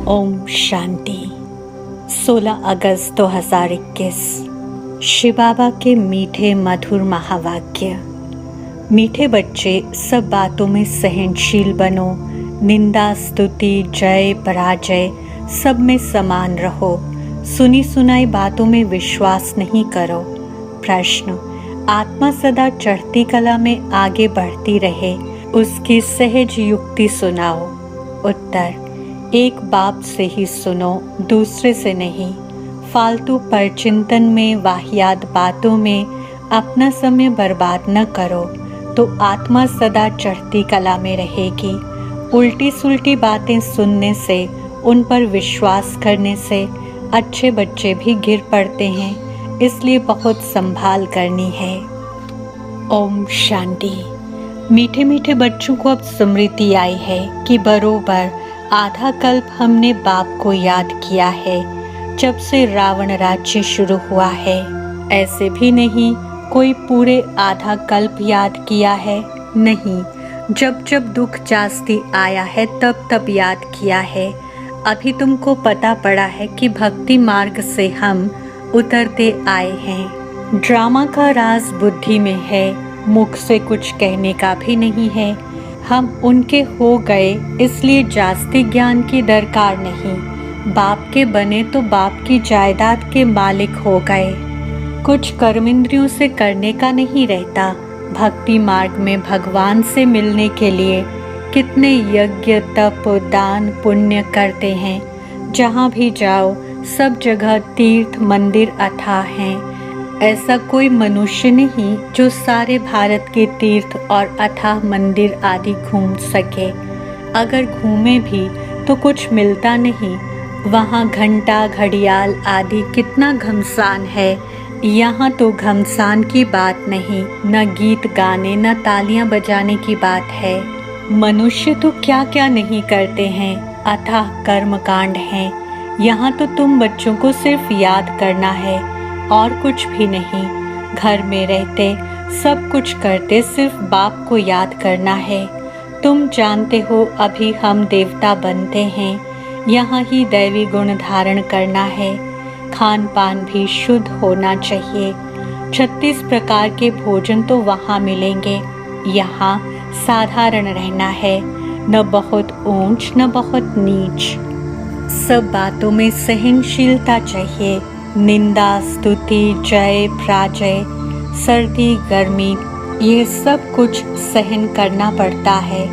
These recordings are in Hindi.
ओम शांति। 16 अगस्त 2021। शिव बाबा के मीठे मधुर महावाक्य। मीठे बच्चे, सब बातों में सहनशील बनो। निंदा, स्तुति, जय, पराजय सब में समान रहो। सुनी सुनाई बातों में विश्वास नहीं करो। प्रश्न: आत्मा सदा चढ़ती कला में आगे बढ़ती रहे, उसकी सहज युक्ति सुनाओ। उत्तर: एक बाप से ही सुनो, दूसरे से नहीं। फालतू परचिंतन में, वाहियात बातों में अपना समय बर्बाद न करो तो आत्मा सदा चढ़ती कला में रहेगी। उल्टी सुल्टी बातें सुनने से, उन पर विश्वास करने से अच्छे बच्चे भी गिर पड़ते हैं, इसलिए बहुत संभाल करनी है। ओम शांति। मीठे मीठे बच्चों को अब स्मृति आई है कि बरोबर आधा कल्प हमने बाप को याद किया है, जब से रावण राज्य शुरू हुआ है। ऐसे भी नहीं कोई पूरे आधा कल्प याद किया है, नहीं, जब जब दुख जास्ती आया है तब तब याद किया है। अभी तुमको पता पड़ा है कि भक्ति मार्ग से हम उतरते आए हैं। ड्रामा का राज बुद्धि में है, मुख से कुछ कहने का भी नहीं है। हम उनके हो गए, इसलिए जास्ती ज्ञान की दरकार नहीं। बाप के बने तो बाप की जायदाद के मालिक हो गए। कुछ कर्मेंद्रियों से करने का नहीं रहता। भक्ति मार्ग में भगवान से मिलने के लिए कितने यज्ञ, तप, दान, पुण्य करते हैं। जहाँ भी जाओ सब जगह तीर्थ मंदिर अथाह हैं। ऐसा कोई मनुष्य नहीं जो सारे भारत के तीर्थ और अथाह मंदिर आदि घूम सके। अगर घूमे भी तो कुछ मिलता नहीं। वहाँ घंटा, घड़ियाल आदि कितना घमसान है। यहाँ तो घमसान की बात नहीं, न गीत गाने न तालियां बजाने की बात है। मनुष्य तो क्या क्या नहीं करते हैं, अथाह कर्म कांड हैं। यहाँ तो तुम बच्चों को सिर्फ याद करना है और कुछ भी नहीं। घर में रहते सब कुछ करते, सिर्फ बाप को याद करना है। तुम जानते हो अभी हम देवता बनते हैं, यहाँ ही दैवी गुण धारण करना है। खान पान भी शुद्ध होना चाहिए। 36 प्रकार के भोजन तो वहाँ मिलेंगे। यहाँ साधारण रहना है, न बहुत ऊंच न बहुत नीच। सब बातों में सहनशीलता चाहिए। निंदा, स्तुति, जय, पराजय, सर्दी, गर्मी, ये सब कुछ सहन करना पड़ता है।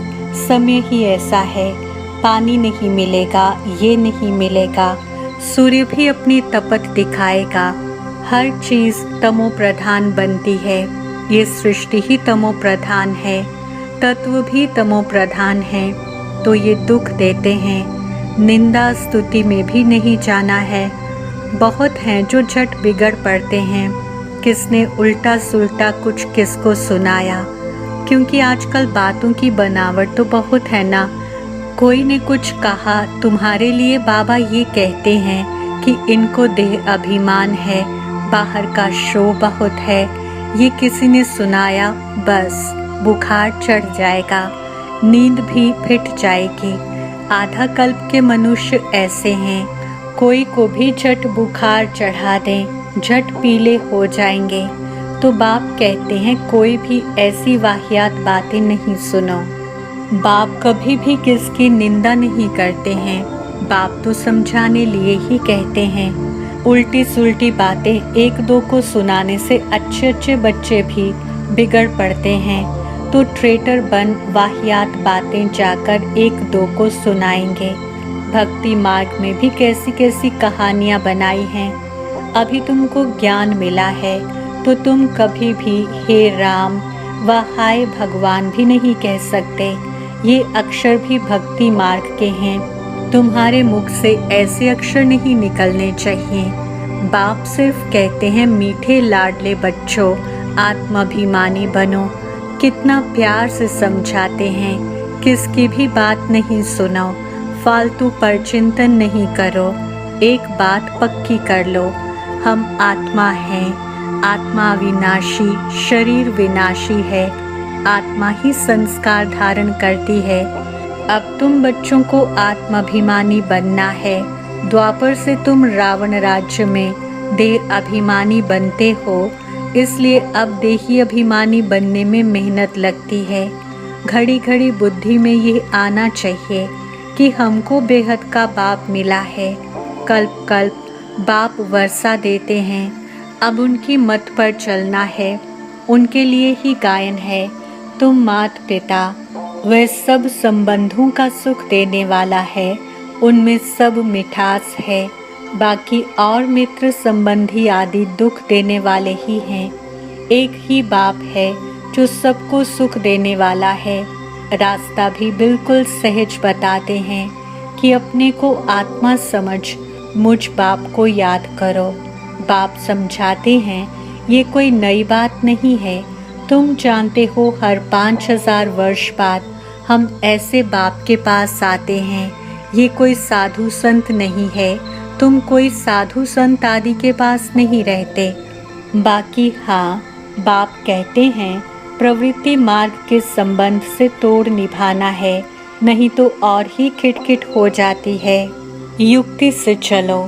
समय ही ऐसा है। पानी नहीं मिलेगा, ये नहीं मिलेगा। सूर्य भी अपनी तपत दिखाएगा। हर चीज़ तमो प्रधान बनती है। ये सृष्टि ही तमो प्रधान है, तत्व भी तमो प्रधान है, तो ये दुख देते हैं। निंदा स्तुति में भी नहीं जाना है। बहुत हैं जो झट बिगड़ पड़ते हैं। किसने उल्टा सुल्टा कुछ किसको सुनाया, क्योंकि आजकल बातों की बनावट तो बहुत है ना। कोई ने कुछ कहा, तुम्हारे लिए बाबा ये कहते हैं कि इनको देह अभिमान है, बाहर का शो बहुत है। ये किसी ने सुनाया, बस बुखार चढ़ जाएगा, नींद भी फिट जाएगी। आधा कल्प के मनुष्य ऐसे हैं, कोई को भी झट बुखार चढ़ा दें, झट पीले हो जाएंगे। तो बाप कहते हैं कोई भी ऐसी वाहियात बातें नहीं सुनो। बाप कभी भी किसकी निंदा नहीं करते हैं। बाप तो समझाने लिए ही कहते हैं। उल्टी सुल्टी बातें एक दो को सुनाने से अच्छे अच्छे बच्चे भी बिगड़ पड़ते हैं। तो ट्रेटर बन वाहियात बातें जाकर एक दो को सुनाएंगे। भक्ति मार्ग में भी कैसी कैसी कहानियाँ बनाई हैं। अभी तुमको ज्ञान मिला है तो तुम कभी भी हे राम व हाय भगवान भी नहीं कह सकते। ये अक्षर भी भक्ति मार्ग के हैं। तुम्हारे मुख से ऐसे अक्षर नहीं निकलने चाहिए। बाप सिर्फ कहते हैं मीठे लाडले बच्चों, आत्माभिमानी बनो। कितना प्यार से समझाते हैं, किसकी भी बात नहीं सुनो, फालतू पर चिंतन नहीं करो, एक बात पक्की कर लो, हम आत्मा हैं, आत्मा विनाशी, शरीर विनाशी है, आत्मा ही संस्कार धारण करती है। अब तुम बच्चों को आत्माभिमानी बनना है। द्वापर से तुम रावण राज्य में देह अभिमानी बनते हो, इसलिए अब देही अभिमानी बनने में मेहनत लगती है। घड़ी घड़ी बुद्धि में ये आना चाहिए कि हमको बेहद का बाप मिला है। कल्प कल्प बाप वर्षा देते हैं, अब उनकी मत पर चलना है, उनके लिए ही गायन है। तुम मात पिता वह सब संबंधों का सुख देने वाला है, उनमें सब मिठास है। बाकी और मित्र संबंधी आदि दुख देने वाले ही हैं। एक ही बाप है जो सबको सुख देने वाला है। रास्ता भी बिल्कुल सहज बताते हैं कि अपने को आत्मा समझ मुझ बाप को याद करो। बाप समझाते हैं ये कोई नई बात नहीं है। तुम जानते हो हर 5000 वर्ष बाद हम ऐसे बाप के पास आते हैं। ये कोई साधु संत नहीं है, तुम कोई साधु संत आदि के पास नहीं रहते। बाकी हाँ, बाप कहते हैं प्रवृत्ति मार्ग के संबंध से तोड़ निभाना है, नहीं तो और ही खिटखिट हो जाती है। युक्ति से चलो,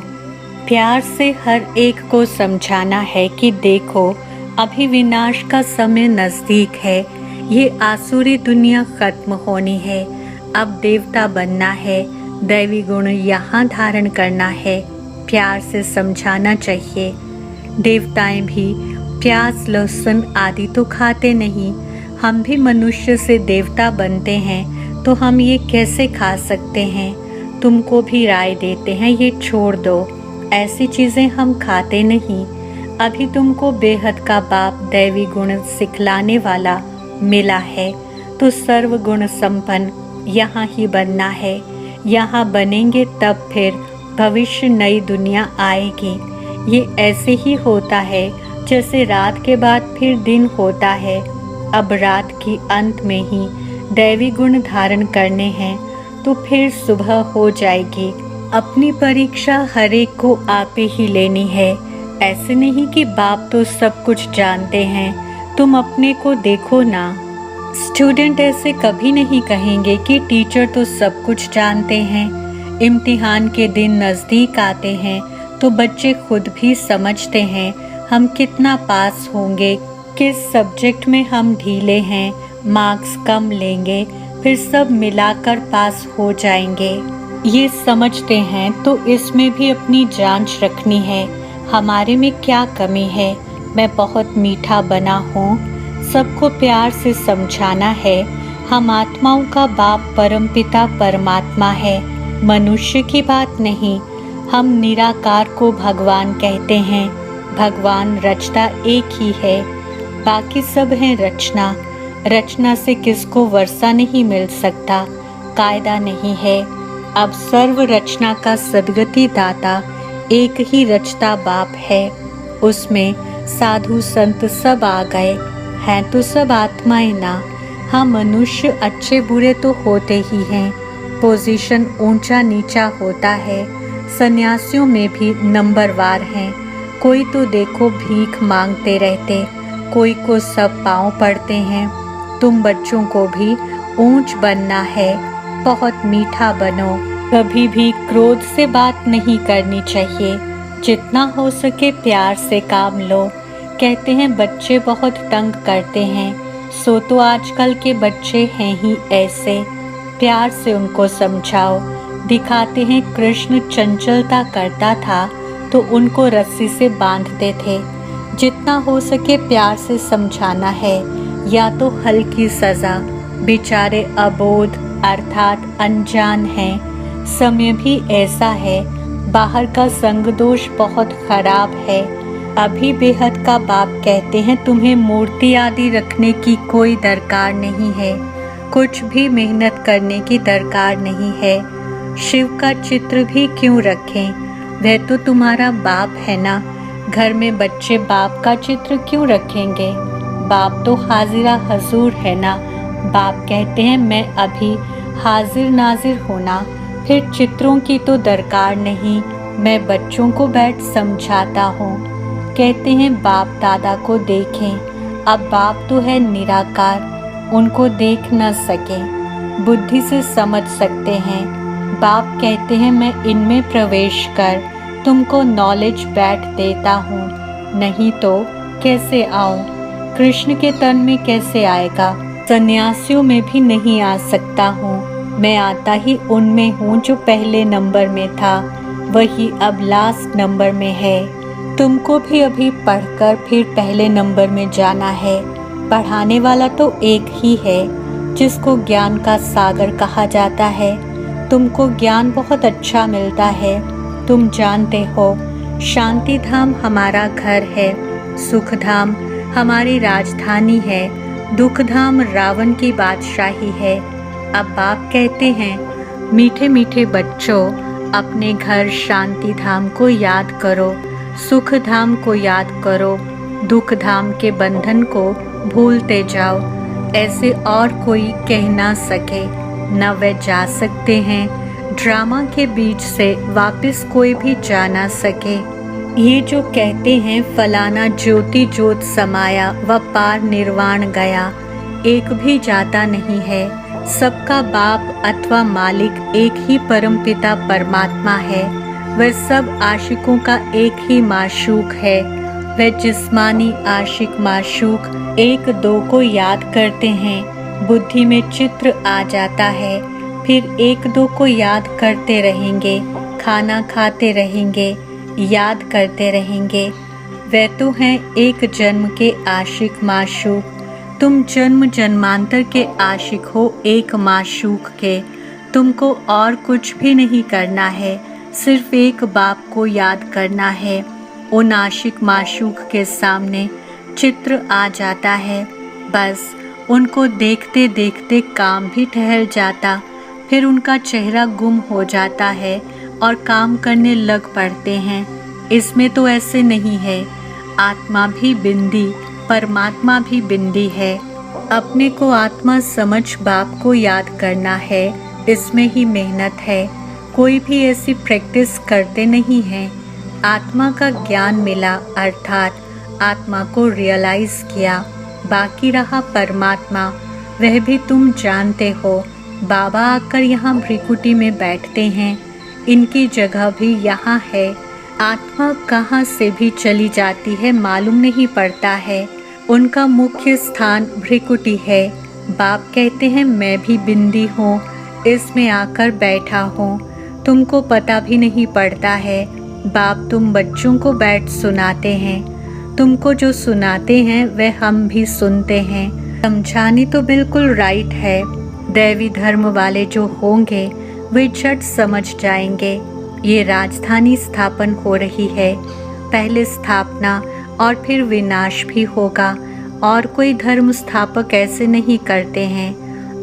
प्यार से हर एक को समझाना है कि देखो अभी विनाश का समय नज़दीक है। ये आसुरी दुनिया खत्म होनी है, अब देवता बनना है, दैवी गुण यहाँ धारण करना है। प्यार से समझाना चाहिए। देवताएं भी प्याज लहसुन आदि तो खाते नहीं, हम भी मनुष्य से देवता बनते हैं, तो हम ये कैसे खा सकते हैं? तुमको भी राय देते हैं ये छोड़ दो, ऐसी चीज़ें हम खाते नहीं। अभी तुमको बेहद का बाप दैवी गुण सिखलाने वाला मिला है, तो सर्व गुण संपन्न यहाँ ही बनना है। यहाँ बनेंगे तब फिर भविष्य नई दुनिया आएगी। ये ऐसे ही होता है जैसे रात के बाद फिर दिन होता है। अब रात की अंत में ही दैवी गुण धारण करने हैं, तो फिर सुबह हो जाएगी। अपनी परीक्षा हर एक को आपे ही लेनी है। ऐसे नहीं कि बाप तो सब कुछ जानते हैं, तुम अपने को देखो ना। स्टूडेंट ऐसे कभी नहीं कहेंगे कि टीचर तो सब कुछ जानते हैं। इम्तिहान के दिन नज़दीक आते हैं तो बच्चे खुद भी समझते हैं हम कितना पास होंगे, किस सब्जेक्ट में हम ढीले हैं, मार्क्स कम लेंगे, फिर सब मिलाकर पास हो जाएंगे। ये समझते हैं तो इसमें भी अपनी जांच रखनी है, हमारे में क्या कमी है। मैं बहुत मीठा बना हूँ, सबको प्यार से समझाना है। हम आत्माओं का बाप परमपिता परमात्मा है, मनुष्य की बात नहीं। हम निराकार को भगवान कहते हैं। भगवान रचता एक ही है, बाकी सब है रचना। रचना से किसको वर्षा नहीं मिल सकता, कायदा नहीं है। अब सर्व रचना का सद्गति दाता एक ही रचता बाप है। उसमें साधु संत सब आ गए हैं, तो सब आत्माएं ना। हाँ, मनुष्य अच्छे बुरे तो होते ही हैं, पोजीशन ऊंचा नीचा होता है। सन्यासियों में भी नंबरवार हैं। कोई तो देखो भीख मांगते रहते, कोई को सब पाँव पड़ते हैं। तुम बच्चों को भी ऊंच बनना है, बहुत मीठा बनो। कभी भी क्रोध से बात नहीं करनी चाहिए, जितना हो सके प्यार से काम लो। कहते हैं बच्चे बहुत तंग करते हैं, सो तो आजकल के बच्चे हैं ही ऐसे। प्यार से उनको समझाओ। दिखाते हैं कृष्ण चंचलता करता था तो उनको रस्सी से बांधते थे। जितना हो सके प्यार से समझाना है, या तो हल्की सज़ा। बेचारे अबोध अर्थात अनजान हैं। समय भी ऐसा है, बाहर का संग दोष बहुत खराब है। अभी बेहद का बाप कहते हैं तुम्हें मूर्ति आदि रखने की कोई दरकार नहीं है, कुछ भी मेहनत करने की दरकार नहीं है। शिव का चित्र भी क्यों रखें, वह तो तुम्हारा बाप है ना। घर में बच्चे बाप का चित्र क्यों रखेंगे। बाप तो हाजिरा हजूर है ना। बाप कहते हैं मैं अभी हाजिर नाजिर होना, फिर चित्रों की तो दरकार नहीं, मैं बच्चों को बैठ समझाता हूँ। कहते हैं बाप दादा को देखें, अब बाप तो है निराकार, उनको देख न सके, बुद्धि से समझ सकते हैं। बाप कहते हैं मैं इनमें प्रवेश कर तुमको नॉलेज बैठ देता हूँ, नहीं तो कैसे आऊँ, कृष्ण के तन में कैसे आएगा, सन्यासियों में भी नहीं आ सकता हूँ, मैं आता ही उनमें हूँ जो पहले नंबर में था, वही अब लास्ट नंबर में है। तुमको भी अभी पढ़कर फिर पहले नंबर में जाना है। पढ़ाने वाला तो एक ही है, जिसको ज्ञान का सागर कहा जाता है। तुमको ज्ञान बहुत अच्छा मिलता है। तुम जानते हो शांति धाम हमारा घर है, सुख धाम हमारी राजधानी है, दुख धाम रावण की बादशाही है। अब बाप कहते हैं मीठे मीठे बच्चों, अपने घर शांति धाम को याद करो, सुख धाम को याद करो, दुख धाम के बंधन को भूलते जाओ। ऐसे और कोई कह ना सके, न वे जा सकते हैं, ड्रामा के बीच से वापस कोई भी जा ना सके। ये जो कहते हैं फलाना ज्योति ज्योत समाया व पार निर्वाण गया, एक भी जाता नहीं है। सबका बाप अथवा मालिक एक ही परमपिता परमात्मा है। वह सब आशिकों का एक ही माशूक है। वह जिस्मानी आशिक माशूक एक दो को याद करते हैं, बुद्धि में चित्र आ जाता है, फिर एक दो को याद करते रहेंगे, खाना खाते रहेंगे, याद करते रहेंगे। वे तो हैं एक जन्म के आशिक माशूक। तुम जन्म जन्मांतर के आशिक हो एक माशूक के। तुमको और कुछ भी नहीं करना है, सिर्फ एक बाप को याद करना है। उन आशिक माशूक के सामने चित्र आ जाता है, बस उनको देखते देखते काम भी ठहर जाता, फिर उनका चेहरा गुम हो जाता है और काम करने लग पड़ते हैं। इसमें तो ऐसे नहीं है। आत्मा भी बिंदी, परमात्मा भी बिंदी है। अपने को आत्मा समझ बाप को याद करना है, इसमें ही मेहनत है। कोई भी ऐसी प्रैक्टिस करते नहीं हैं। आत्मा का ज्ञान मिला अर्थात आत्मा को रियलाइज किया, बाकी रहा परमात्मा, वह भी तुम जानते हो। बाबा आकर यहाँ भ्रिकुटी में बैठते हैं, इनकी जगह भी यहाँ है। आत्मा कहाँ से भी चली जाती है मालूम नहीं पड़ता है। उनका मुख्य स्थान भ्रिकुटी है। बाप कहते हैं मैं भी बिंदी हूँ, इसमें आकर बैठा हूँ, तुमको पता भी नहीं पड़ता है। बाप तुम बच्चों को बैठ सुनाते हैं, तुमको जो सुनाते हैं वह हम भी सुनते हैं। समझानी तो बिल्कुल राइट है। दैवी धर्म वाले जो होंगे वे झट समझ जाएंगे। ये राजधानी स्थापन हो रही है, पहले स्थापना और फिर विनाश भी होगा। और कोई धर्म स्थापक ऐसे नहीं करते हैं,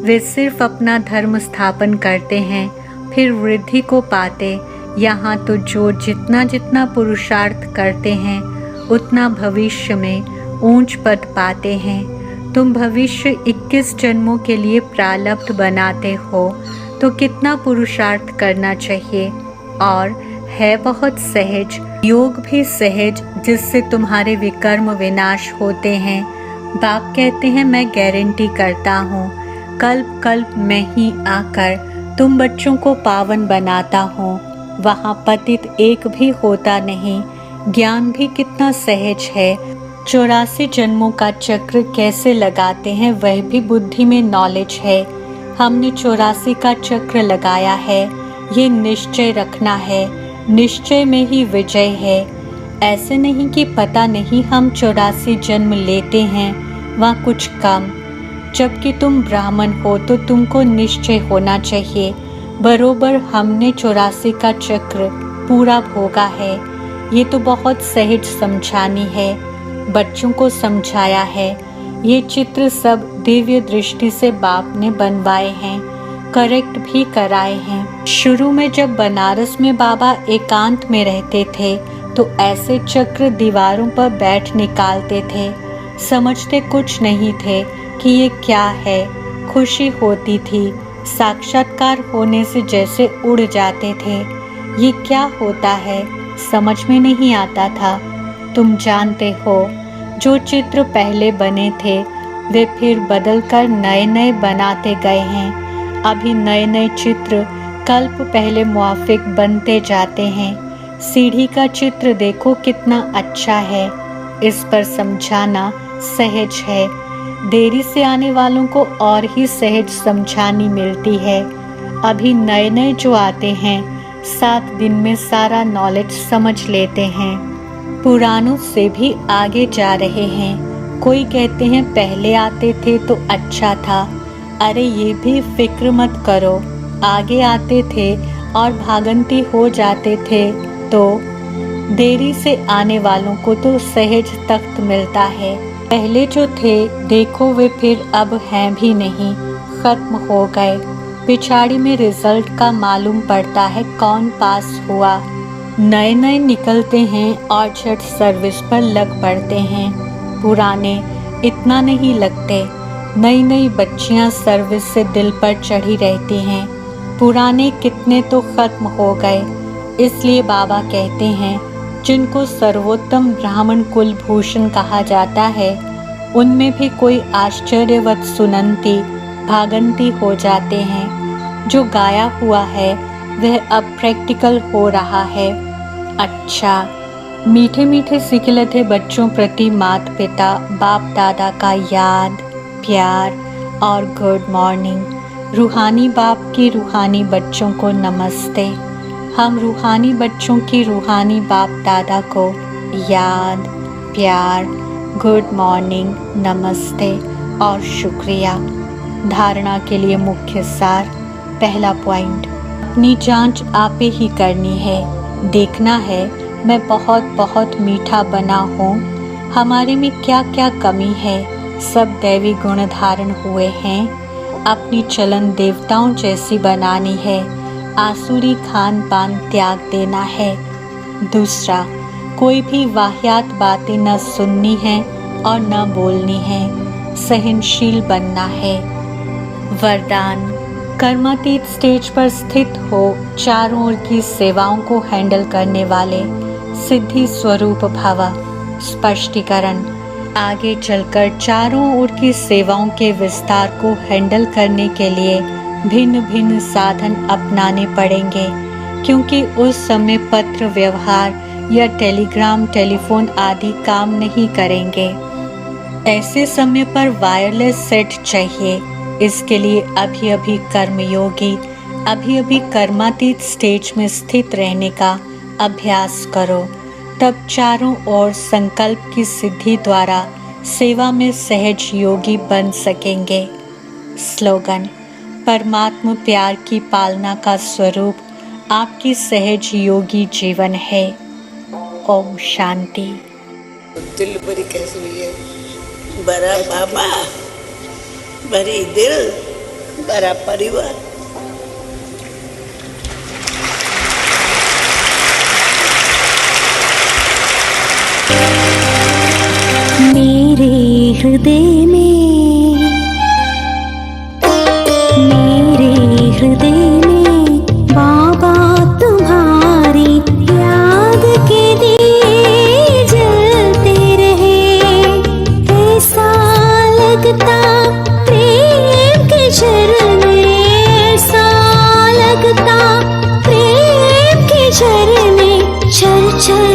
वे सिर्फ अपना धर्म स्थापन करते हैं, फिर वृद्धि को पाते। यहाँ तो जो जितना जितना पुरुषार्थ करते हैं उतना भविष्य में ऊंच पद पाते हैं। तुम भविष्य 21 जन्मों के लिए प्रारब्ध बनाते हो, तो कितना पुरुषार्थ करना चाहिए। और है बहुत सहज, योग भी सहज, जिससे तुम्हारे विकर्म विनाश होते हैं। बाप कहते हैं मैं गारंटी करता हूँ, कल्प कल्प में ही आकर तुम बच्चों को पावन बनाता हूँ। वहाँ पतित एक भी होता नहीं। ज्ञान भी कितना सहज है। 84 जन्मों का चक्र कैसे लगाते हैं वह भी बुद्धि में नॉलेज है। हमने 84 का चक्र लगाया है, ये निश्चय रखना है, निश्चय में ही विजय है। ऐसे नहीं कि पता नहीं हम 84 जन्म लेते हैं, वहाँ कुछ कम। जबकि तुम ब्राह्मण हो तो तुमको निश्चय होना चाहिए, बरोबर हमने 84 का चक्र पूरा भोगा है। ये तो बहुत सहज समझानी है, बच्चों को समझाया है। ये चित्र सब दिव्य दृष्टि से बाप ने बनवाए हैं, करेक्ट भी कराए हैं। शुरू में जब बनारस में बाबा एकांत में रहते थे तो ऐसे चक्र दीवारों पर बैठ निकालते थे। समझते कुछ नहीं थे कि ये क्या है। खुशी होती थी, साक्षात्कार होने से जैसे उड़ जाते थे। ये क्या होता है समझ में नहीं आता था। तुम जानते हो, जो चित्र पहले बने थे वे फिर बदलकर नए नए बनाते गए हैं। अभी नए नए चित्र कल्प पहले मुआफिक बनते जाते हैं। सीढ़ी का चित्र देखो कितना अच्छा है, इस पर समझाना सहज है। देरी से आने वालों को और ही सहज समझानी मिलती है। अभी नए नए जो आते हैं 7 दिन में सारा नॉलेज समझ लेते हैं, पुरानों से भी आगे जा रहे हैं। कोई कहते हैं पहले आते थे तो अच्छा था। अरे ये भी फिक्र मत करो, आगे आते थे और भागंती हो जाते थे तो देरी से आने वालों को तो सहज तख्त मिलता है। पहले जो थे देखो वे फिर अब हैं भी नहीं, खत्म हो गए। पिछाड़ी में रिजल्ट का मालूम पड़ता है कौन पास हुआ। नए नए निकलते हैं और झट सर्विस पर लग पड़ते हैं। पुराने इतना नहीं लगते। नई नई बच्चियां सर्विस से दिल पर चढ़ी रहती हैं। पुराने कितने तो खत्म हो गए। इसलिए बाबा कहते हैं जिनको सर्वोत्तम ब्राह्मण कुल भूषण कहा जाता है, उनमें भी कोई आश्चर्यवत सुनंती भागंती हो जाते हैं। जो गाया हुआ है वह अब प्रैक्टिकल हो रहा है। अच्छा, मीठे मीठे सिखलते बच्चों प्रति माता पिता बाप दादा का याद, प्यार और गुड मॉर्निंग। रूहानी बाप की रूहानी बच्चों को नमस्ते। हम रूहानी बच्चों की रूहानी बाप दादा को याद, प्यार, गुड मॉर्निंग, नमस्ते और शुक्रिया। धारणा के लिए मुख्य सार। पहला पॉइंट, अपनी जांच आपे ही करनी है। देखना है मैं बहुत बहुत मीठा बना हूँ, हमारे में क्या क्या कमी है। सब दैवी गुण धारण हुए हैं। अपनी चलन देवताओं जैसी बनानी है। आसुरी खान पान त्याग देना है। दूसरा, कोई भी वाहियात बातें न सुननी है और न बोलनी है। सहनशील बनना है। वरदान, कर्मातीत स्टेज पर स्थित हो चारों ओर की सेवाओं को हैंडल करने वाले सिद्धि स्वरूप भव। स्पष्टीकरण, आगे चलकर चारों ओर की सेवाओं के विस्तार को हैंडल करने के लिए भिन्न भिन्न साधन अपनाने पड़ेंगे, क्योंकि उस समय पत्र व्यवहार या टेलीग्राम, टेलीफोन आदि काम नहीं करेंगे। ऐसे समय पर वायरलेस सेट चाहिए। इसके लिए अभी अभी कर्मयोगी, अभी अभी कर्मातीत स्टेज में स्थित रहने का अभ्यास करो। तब चारों ओर संकल्प की सिद्धि द्वारा सेवा में सहज योगी बन सकेंगे। स्लोगन, परमात्मा प्यार की पालना का स्वरूप आपकी सहज योगी जीवन है। ओम शांति। दिल भरी कैसी हुई है? बड़ा बाबा, भरी दिल, बड़ा परिवार। मेरे हृदय में बाबा तुम्हारी याद के दिए जलते रहे। ऐसा लगता प्रेम के झरने, ऐसा लगता प्रेम के झरने चल चल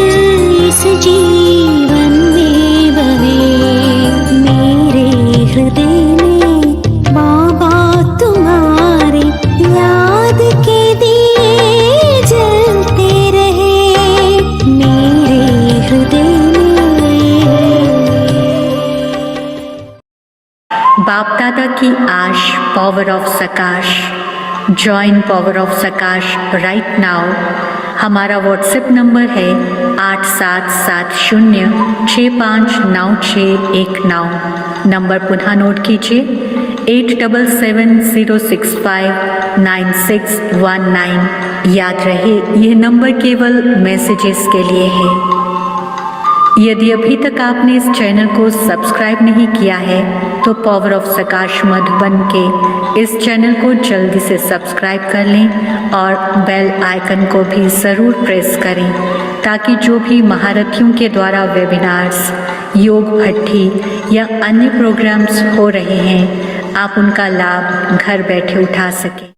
इस जीवन में बहे। मेरे हृदय बाप दादा की आश, power of सकाश। Join power of सकाश right now. हमारा व्हाट्सएप नंबर है 8770659619। नंबर पुनः नोट कीजिए 8770659619। याद रहे यह नंबर केवल मैसेजेस के लिए है। यदि अभी तक आपने इस चैनल को सब्सक्राइब नहीं किया है तो पावर ऑफ सकाश मधुबन के इस चैनल को जल्दी से सब्सक्राइब कर लें और बेल आइकन को भी ज़रूर प्रेस करें ताकि जो भी महारथियों के द्वारा वेबिनार्स, योग भट्ठी या अन्य प्रोग्राम्स हो रहे हैं आप उनका लाभ घर बैठे उठा सकें।